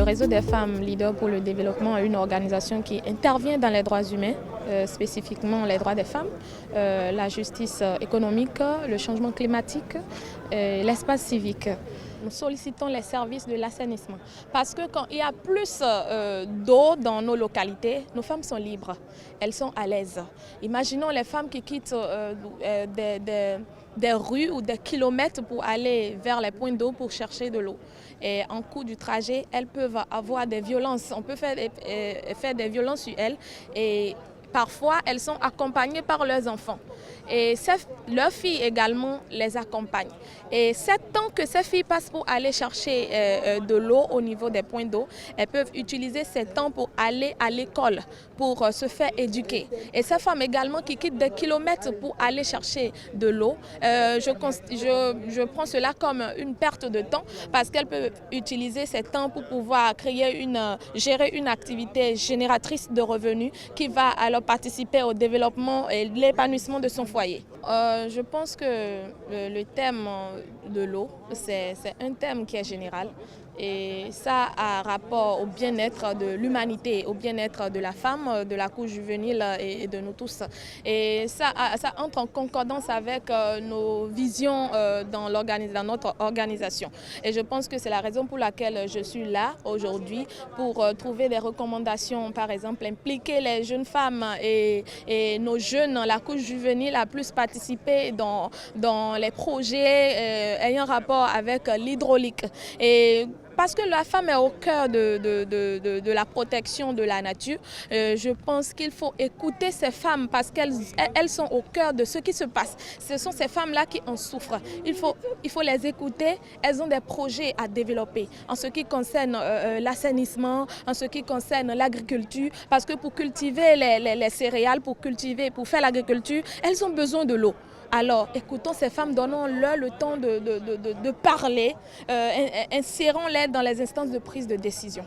Le réseau des femmes leaders pour le développement est une organisation qui intervient dans les droits humains, spécifiquement les droits des femmes, la justice économique, le changement climatique, l'espace civique. Nous sollicitons les services de l'assainissement parce que quand il y a plus d'eau dans nos localités, nos femmes sont libres, elles sont à l'aise. Imaginons les femmes qui quittent des rues ou des kilomètres pour aller vers les points d'eau pour chercher de l'eau. Et en cours du trajet, elles peuvent avoir des violences, on peut faire des violences sur elles et parfois elles sont accompagnées par leurs enfants. Et leurs filles également les accompagnent. Et ce temps que ces filles passent pour aller chercher de l'eau au niveau des points d'eau, elles peuvent utiliser ce temps pour aller à l'école, pour se faire éduquer. Et ces femmes également qui quittent des kilomètres pour aller chercher de l'eau, je prends cela comme une perte de temps parce qu'elles peuvent utiliser ce temps pour pouvoir gérer une activité génératrice de revenus qui va alors participer au développement et l'épanouissement de son foyer. Je pense que le thème de l'eau, c'est un thème qui est général et ça a rapport au bien-être de l'humanité, au bien-être de la femme, de la couche juvénile et de nous tous. Et ça entre en concordance avec nos visions dans notre organisation. Et je pense que c'est la raison pour laquelle je suis là aujourd'hui, pour trouver des recommandations, par exemple, impliquer les jeunes femmes et nos jeunes, la couche juvénile, à plus participer dans les projets ayant rapport avec l'hydraulique. Parce que la femme est au cœur de la protection de la nature, je pense qu'il faut écouter ces femmes parce qu'elles sont au cœur de ce qui se passe. Ce sont ces femmes-là qui en souffrent. Il faut les écouter. Elles ont des projets à développer en ce qui concerne l'assainissement, en ce qui concerne l'agriculture. Parce que pour cultiver les céréales, pour faire l'agriculture, elles ont besoin de l'eau. Alors, écoutons ces femmes, donnons-leur le temps de parler, insérons-les dans les instances de prise de décision.